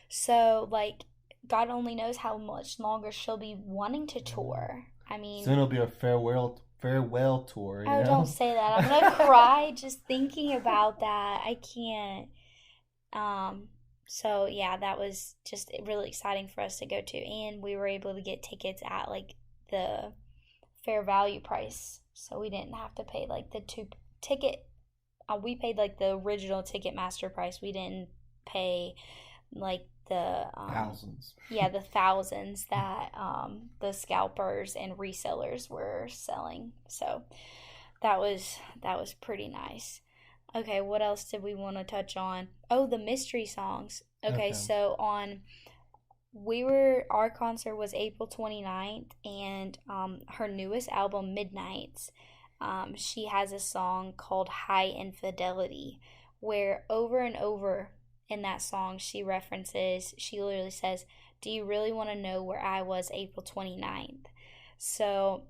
So like God only knows how much longer she'll be wanting to tour. I mean, soon it'll be a farewell tour. Oh, don't say that. I'm gonna cry just thinking about that. I can't. So yeah, that was just really exciting for us to go to, and we were able to get tickets at like the fair value price, so we didn't have to pay like the two ticket. We paid like the original Ticketmaster price. We didn't pay like the thousands. Yeah, the thousands that the scalpers and resellers were selling. So that was pretty nice. Okay, what else did we want to touch on? Oh, the mystery songs. Okay. So our concert was April 29th, and her newest album, Midnights, she has a song called High Infidelity, where over and over in that song she literally says, do you really want to know where I was April 29th? So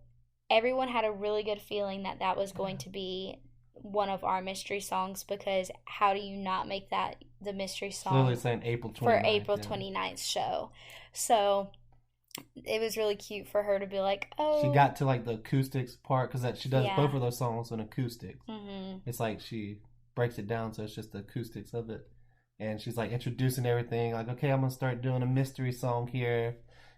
everyone had a really good feeling that was going to be one of our mystery songs, because how do you not make that the mystery song literally saying April 29th, for April 29th show? So it was really cute for her to be like, oh, she got to like the acoustics part, because she does both of those songs on acoustics. Mm-hmm. It's like she breaks it down, so it's just the acoustics of it. And she's like introducing everything, like, okay, I'm gonna start doing a mystery song here,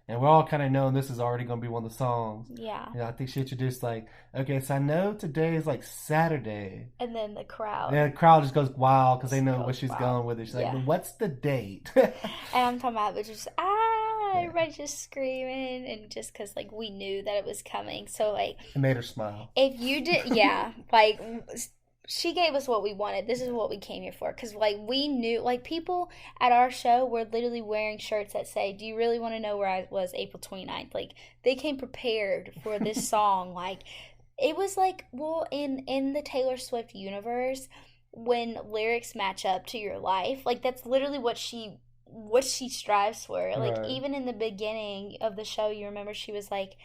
and we're all kind of knowing this is already gonna be one of the songs. Yeah. I think she introduced like, okay, so I know today is like Saturday, and then the crowd just goes wild because they know where she's going with it. She's like, well, what's the date? And I'm talking about it, just everybody's just screaming, and just because like we knew that it was coming, so like it made her smile. If you did, like she gave us what we wanted. This is what we came here for. Because, like, we knew, like, people at our show were literally wearing shirts that say, do you really want to know where I was April 29th? Like, they came prepared for this song. Like, it was like, well, in the Taylor Swift universe, when lyrics match up to your life, like, that's literally what she strives for. Like, even in the beginning of the show, you remember she was like,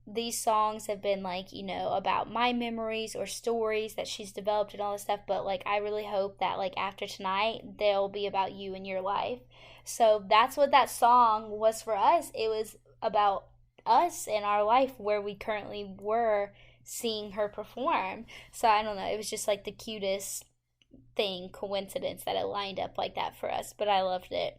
these songs have been like, about my memories or stories that she's developed and all this stuff, but like I really hope that like after tonight they'll be about you and your life. So that's what that song was for us. It was about us and our life, where we currently were seeing her perform. So I don't know, it was just like the cutest coincidence that it lined up like that for us, but I loved it.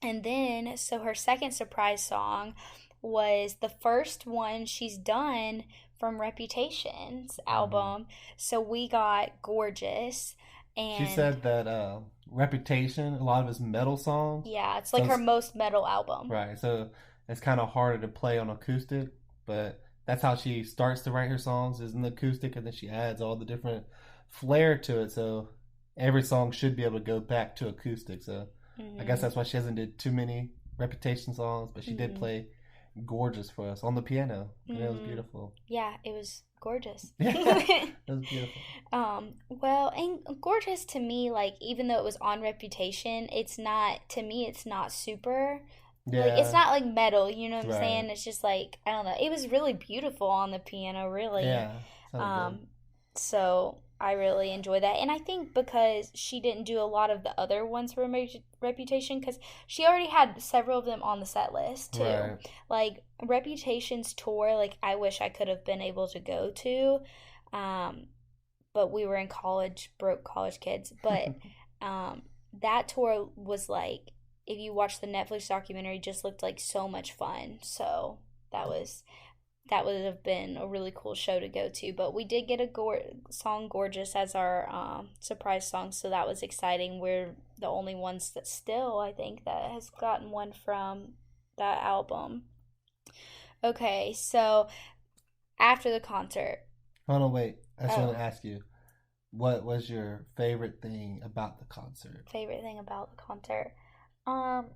And then so her second surprise song was the first one she's done from Reputation's album. So we got Gorgeous. And she said that Reputation, a lot of his metal songs. Yeah, it's like her most metal album. Right, so it's kind of harder to play on acoustic, but that's how she starts to write her songs, is in the acoustic, and then she adds all the different flair to it, so every song should be able to go back to acoustic. So I guess that's why she hasn't did too many Reputation songs, but she did play Gorgeous for us on the piano, and it was beautiful. Yeah, it was gorgeous. It was beautiful. Well, and Gorgeous to me, like, even though it was on Reputation, it's not super Like it's Yeah. not like metal, you know what I'm Right. saying? It's just like I don't know. It was really beautiful on the piano, really. Yeah. Sounded good. Um, so I really enjoy that, and I think because she didn't do a lot of the other ones for Reputation, because she already had several of them on the set list too. Right. Like Reputation's tour, like I wish I could have been able to go to, um, but we were in college, broke college kids. But um, that tour was like, if you watch the Netflix documentary, just looked like so much fun. So that was that would have been a really cool show to go to. But we did get a song "Gorgeous" as our surprise song, so that was exciting. We're the only ones that still, I think, that has gotten one from that album. Okay, so after the concert, Hold on, wait. I just want oh, to ask you, what was your favorite thing about the concert? favorite thing about the concert. Um,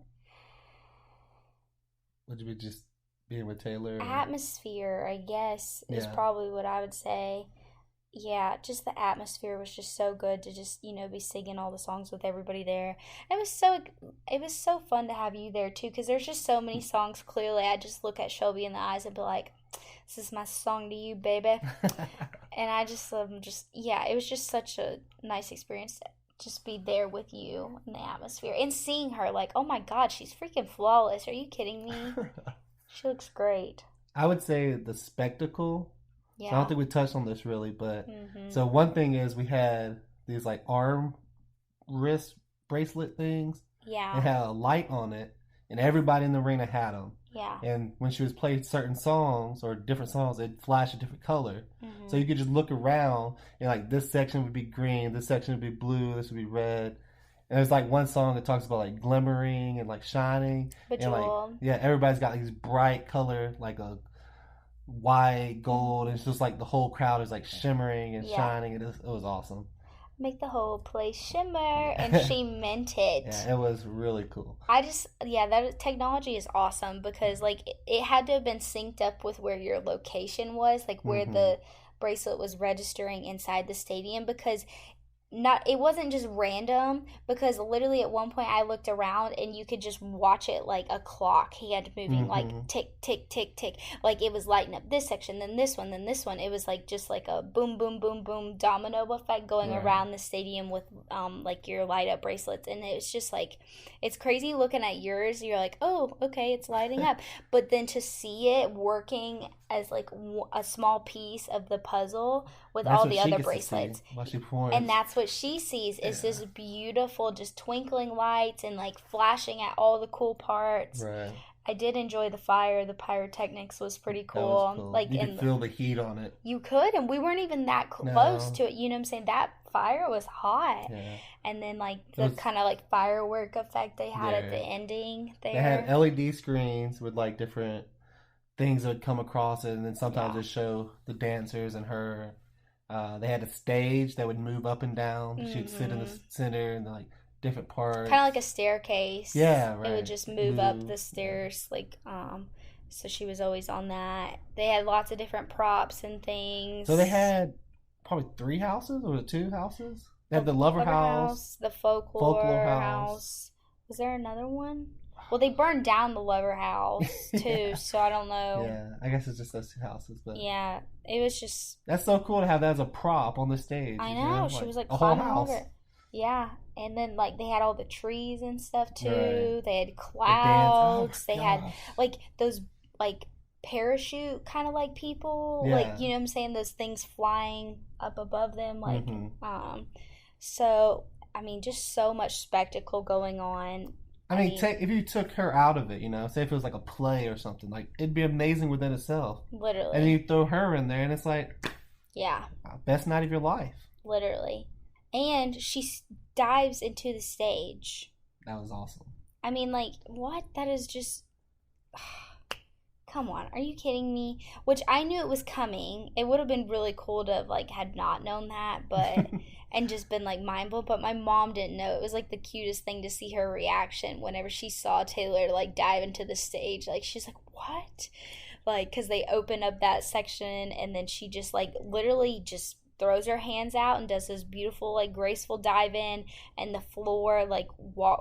Would you be just being with Taylor? Or... Atmosphere, I guess, is Yeah. probably what I would say. Yeah, just the atmosphere was just so good to just, be singing all the songs with everybody there. It was so fun to have you there too, because there's just so many songs. Clearly, I just look at Shelby in the eyes and be like, "This is my song to you, baby." And I just yeah, it was just such a nice experience to just be there with you in the atmosphere and seeing her like, oh my God, she's freaking flawless. Are you kidding me? She looks great. I would say the spectacle. So I don't Yeah. think we touched on this really, but Mhm. so one thing is we had these like arm wrist bracelet things. It Yeah. had a light on it, and everybody in the arena had them. Yeah. And when she was playing certain songs or different songs, it'd flash a different color. So Mhm. you could just look around and like this section would be green, this section would be blue, this would be red. And there's like one song that talks about like glimmering and like shining, and like Bejeweled. yeah, everybody's got these bright color like a white, gold, and it's just like the whole crowd is like shimmering and Yeah. shining. It was awesome. Make the whole place shimmer, and Yeah, she meant it. yeah, it was really cool. Yeah, that technology is awesome because like it had to have been synced up with where your location was, like where Hmm. the bracelet was registering inside the stadium, because not it wasn't just random, because literally at one point I looked around and you could just watch it like a clock. He had moving like Hmm. tick tick tick tick, like it was lighting up this section, then this one, then this one. It was like just like a boom boom boom boom domino effect going Right. around the stadium with like your light up bracelets. And it's just like it's crazy looking at yours. You're like, oh, okay, it's lighting up. But then to see it working as like a small piece of the puzzle with That's all what the she other gets to see bracelets, while she and performs. that's what she sees is Yeah. this beautiful just twinkling lights and like flashing at all the cool parts. Right. I did enjoy the fire. The pyrotechnics was pretty That was cool. cool. Like You could in feel the heat on it. you could, and we weren't even that close No. to it, you know what I'm saying? That fire was hot. Yeah. And then like It the was kind of like firework effect they had at the yeah. ending They had there. LED screens with like different things that would come across it, and then sometimes Yeah. they show the dancers and her. They had a stage that would move up and down. She'd sit in the Mhm. center and like different Kind of parts. like a staircase. Yeah, It would right. just move up Move. the Yeah. stairs like so she was always on that. They had lots of different props and So they things. had probably three houses or two houses. They had The the Lover Lover House, House, the Folklore Folklore House. House. Was there another one? Well, they burned down the Lover House too, Yeah, so I don't know. yeah. I guess it's just those two houses, but Yeah, it was just that's so cool to have that as a prop on the stage. I You know, know, she like was like a whole climbing all house. over it. Yeah, and then like they had all the trees and stuff Right. too. They had The dance. Oh clouds. They my had gosh. like those like parachute kind of like people, like Yeah. you know what I'm saying, those things flying up above them like Hmm. so I mean just so much spectacle going on. I I mean, mean, if you took her out of it, say if it was like a play or something, like it'd be amazing within itself. And then literally. you throw her in there, and it's like Yeah, best night of your life. literally. And dives into the stage. That was awesome. I mean, like, what? That is just come on, are you kidding me? Which I knew it was coming. It would have been really cool to have like had not known that, but and just been like mind blown. But my mom didn't know. It was like the cutest thing to see her reaction whenever she saw Taylor like dive into the stage. Like she's like, "What?" Like because they open up that section and then she just like literally just throws her hands out and does this beautiful like graceful dive in and the floor like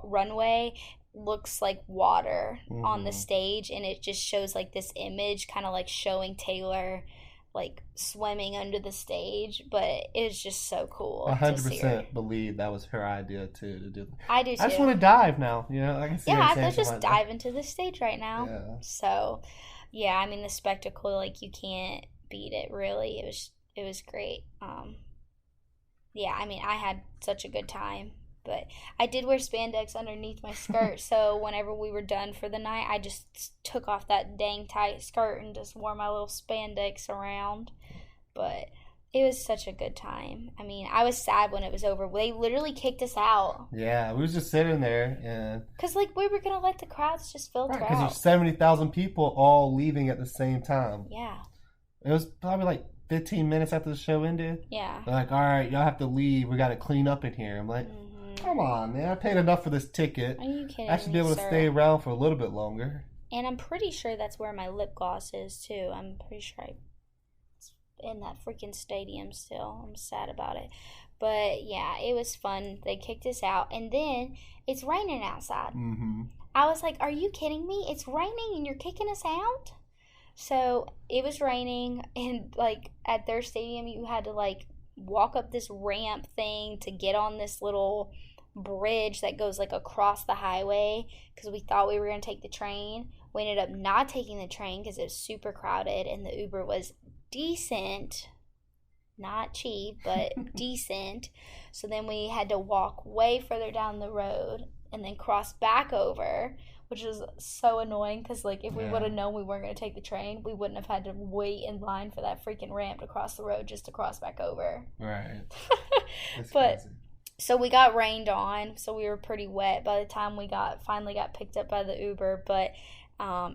runway looks like water on the Mm-hmm. stage, and it just shows like this image kind of like showing Taylor like swimming under the stage, but it was just so I cool to see her. 100% believe that was her idea too to do. I do I just too. want to dive now. You know, I can see her Yeah, saying let's something just like that. dive into the stage right now. Yeah. So, yeah, I mean the spectacle, like you can't beat it. Really, it was great. Yeah, I mean I had such a good time, but I did wear spandex underneath my skirt. So whenever we were done for the night, I just took off that dang tight skirt and just wore my little spandex around. But it was such a good time. I mean, I was sad when it was over. They literally kicked us out. Yeah, we was just sitting there and Because, like, we were going to let the crowds just filter right because there's out. 70,000 people all leaving at the same time. Yeah. It was probably like 15 minutes after the show ended. Yeah. They're like, all right, y'all have to leave. We got to clean up in here. I'm like, come on, man. I paid enough for this ticket. Are you kidding I should me, be able to sir? stay around for a little bit longer. And I'm pretty sure that's where my lip gloss is, too. I'm pretty sure it's in that freaking stadium still. I'm sad about it. But, yeah, it was fun. They kicked us out. And then it's raining outside. Mm-hmm. I was like, are you kidding me? It's raining and you're kicking us out? So it was raining, and like at their stadium, you had to like walk up this ramp thing to get on this little bridge that goes like across the highway because we thought we were going to take the train. We ended up not taking the train because it was super crowded, and the Uber was decent. Not cheap, but decent. So then we had to walk way further down the road and then cross back over, which was so annoying because, like, if we Yeah. would have known we weren't going to take the train, we wouldn't have had to wait in line for that freaking ramp to cross the road just to cross back over. Right. That's But crazy. so we got rained on, so we were pretty wet by the time we finally got picked up by the Uber, but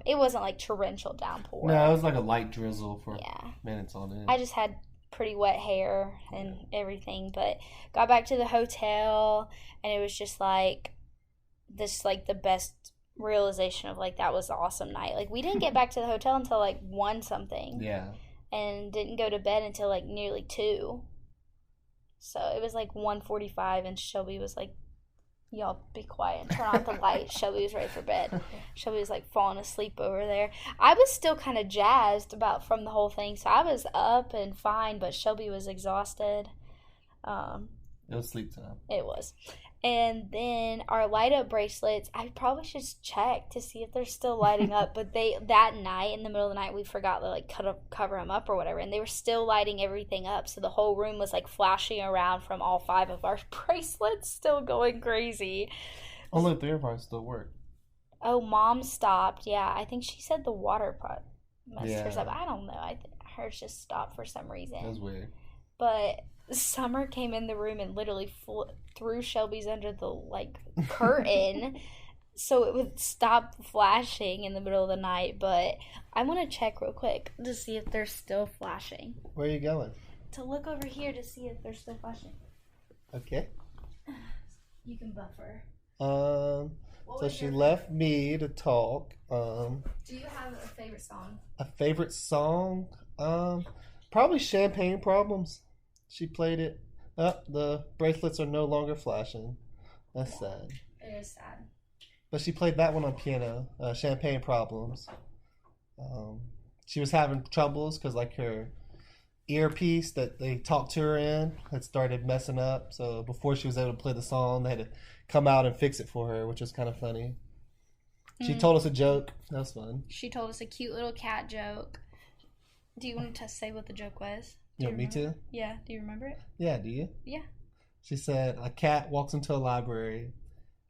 it wasn't like torrential downpour. No, it was like a light drizzle for Yeah. minutes on end. I just had pretty wet hair and everything, but got back to the hotel, and it was just like this, like the best realization of like that was an awesome night. Like we didn't get back to the hotel until like 1 something, Yeah. and didn't go to bed until like nearly 2. So it was like 1:45, and Shelby was like, y'all be quiet and turn off the light. Shelby was ready for bed. Shelby was like falling asleep over there. I was still kind of jazzed about from the whole thing, so I was up and fine, but Shelby was exhausted. It was sleep time. It was. And then our light up bracelets, I probably should check to see if they're still lighting up. But that night, in the middle of the night, we forgot to like cover them up or whatever, and they were still lighting everything up. So the whole room was like flashing around from all 5 of our bracelets, still going crazy. Only 3 of ours still work. Oh, Mom stopped. Yeah, I think she said the water pot messed hers Yeah. up. I don't know. Hers just stopped for some reason. That was weird. But Summer came in the room and literally threw Shelby's under the like curtain so it would stop flashing in the middle of the night. But I want to check real quick to see if they're still flashing. Where are you going? To look over here to see if they're still flashing. Okay. You can buffer. So she left me to talk. Do you have a favorite song? A favorite song? Probably Champagne Problems. She played it. The bracelets are no longer flashing. That's sad. It is sad. But she played that one on piano. Champagne Problems. She was having troubles because like her earpiece that they talked to her in had started messing up. So before she was able to play the song, they had to come out and fix it for her, which was kind of funny. She told us a joke. That was fun. She told us a cute little cat joke. Do you want to say what the joke was? You want me to? Yeah. Do you remember it? Yeah, do you? Yeah. She said, a cat walks into a library.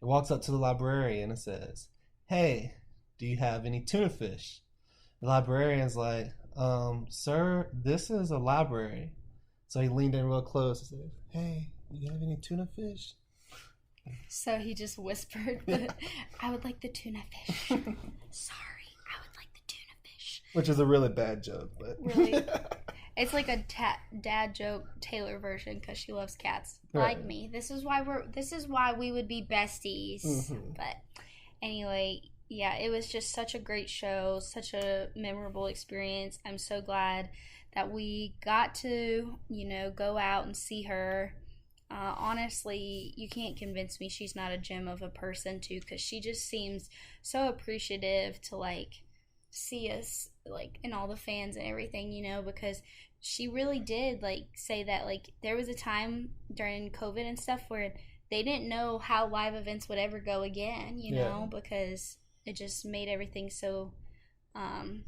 It walks up to the librarian and says, "Hey, do you have any tuna fish?" The librarian's like, "Sir, this is a library." So he leaned in real close and said, "Hey, do you have any tuna fish?" So he just whispered, "I would like the tuna fish." Sorry, I would like the tuna fish. Which is a really bad joke, but Really? It's like a dad joke Taylor version because she loves cats Right. like me. This is why we would be besties. Mhm. But anyway, yeah, it was just such a great show, such a memorable experience. I'm so glad that we got to, go out and see her. honestly, you can't convince me she's not a gem of a person too, because she just seems so appreciative to like see us like and all the fans and everything, because she really did like say that like there was a time during COVID and stuff where they didn't know how live events would ever go again, Yeah. because it just made everything so um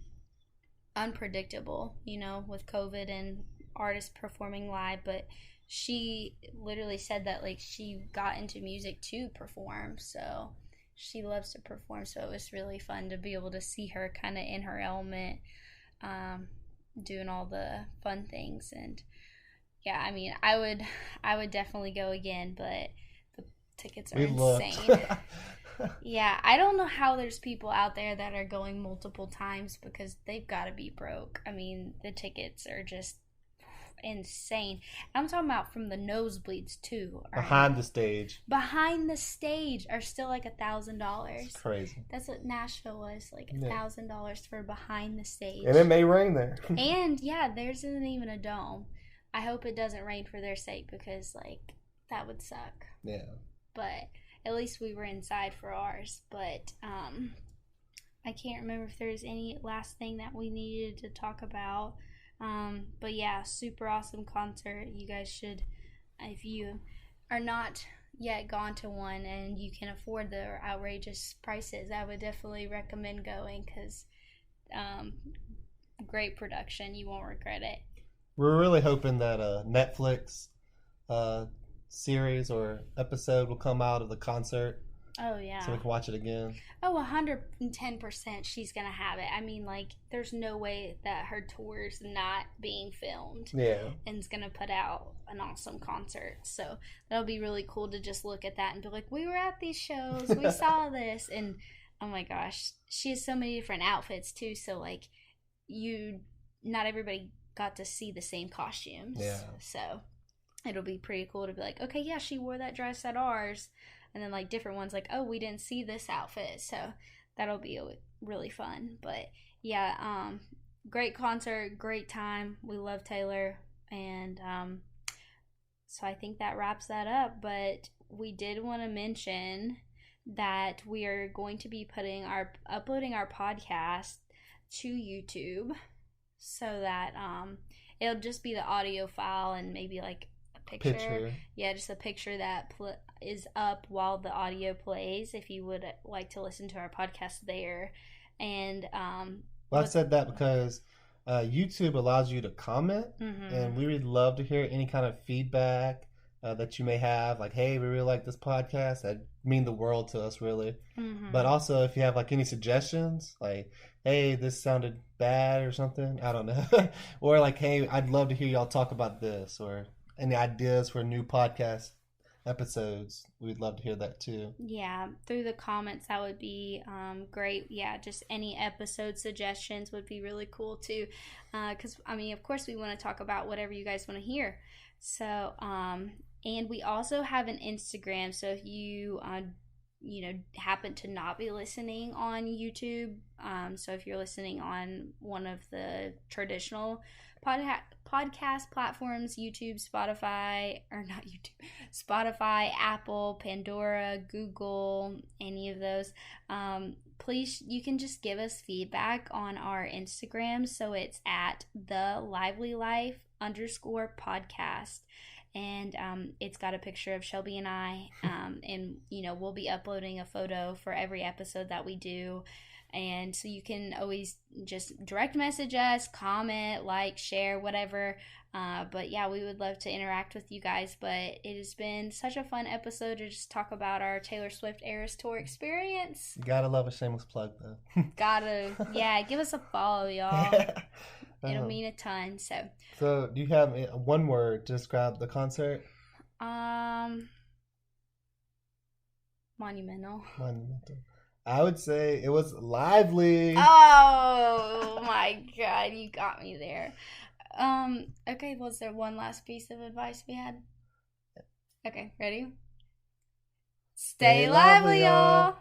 unpredictable, with COVID and artists performing live. But she literally said that like she got into music to perform, so she loves to perform. So it was really fun to be able to see her kind of in her element, um, doing all the fun things. And yeah, I mean, I would definitely go again, but the tickets are We looked. insane. Yeah, I don't know how there's people out there that are going multiple times because they've got to be broke. I mean, the tickets are just insane. I'm talking about from the nosebleeds too. Behind the stage. Behind the stage are still like It's $1,000. crazy. That's what Nashville was, like Yeah. $1,000 for behind the stage. And it may rain there. And yeah, theirs isn't even a dome. I hope it doesn't rain for their sake because like that would suck. Yeah. But at least we were inside for ours. But I can't remember if there's any last thing that we needed to talk about. But yeah, super awesome concert. You guys should, if you are not yet gone to one and you can afford the outrageous prices, I would definitely recommend going because great production. You won't regret it. We're really hoping that a Netflix series or episode will come out of the concert Oh yeah. so we can watch it again. Oh, 110% she's gonna have it. I mean, like, there's no way that her tour's not being filmed Yeah. and is gonna put out an awesome concert. So that'll be really cool to just look at that and be like, we were at these shows, we saw this, and oh my gosh, she has so many different outfits too. So like, not everybody got to see the same costumes. Yeah. So it'll be pretty cool to be like, okay, yeah, she wore that dress at ours. And then like different ones like, oh, we didn't see this outfit. So that'll be really fun. But yeah, great concert, great time. We love Taylor. And so I think that wraps that up. But we did want to mention that we are going to be uploading our podcast to YouTube so that it'll just be the audio file and maybe like a picture. Yeah, just a picture that is up while the audio plays if you would like to listen to our podcast there. And well, I said that because YouTube allows you to comment, and we would love to hear any kind of feedback that you may have. Like, hey, we really like this podcast. That'd mean the world to us, really. But also, if you have like any suggestions, like, hey, this sounded bad or something, I don't know. Or like, hey, I'd love to hear y'all talk about this, or any ideas for new podcast episodes, we'd love to hear that too. Yeah, through the comments, that would be great. Yeah, just any episode suggestions would be really cool too. Because, I mean, of course, we want to talk about whatever you guys want to hear. So, and we also have an Instagram. So if you, happen to not be listening on YouTube, so if you're listening on one of the traditional podcast platforms, YouTube, Spotify, or not YouTube, Spotify, Apple, Pandora, Google, any of those, please, you can just give us feedback on our Instagram. So it's at the lively life _podcast. And it's got a picture of Shelby and I, and we'll be uploading a photo for every episode that we do. And so you can always just direct message us, comment, like, share, whatever. But yeah, we would love to interact with you guys. But it has been such a fun episode to just talk about our Taylor Swift Eras Tour experience. You gotta love a shameless plug, though. Yeah, give us a follow, y'all. It'll mean a ton. So do you have one word to describe the concert? Monumental. I would say it was lively. Oh my god, you got me there. Okay, was there one last piece of advice we had? Okay, ready? Stay lively, y'all.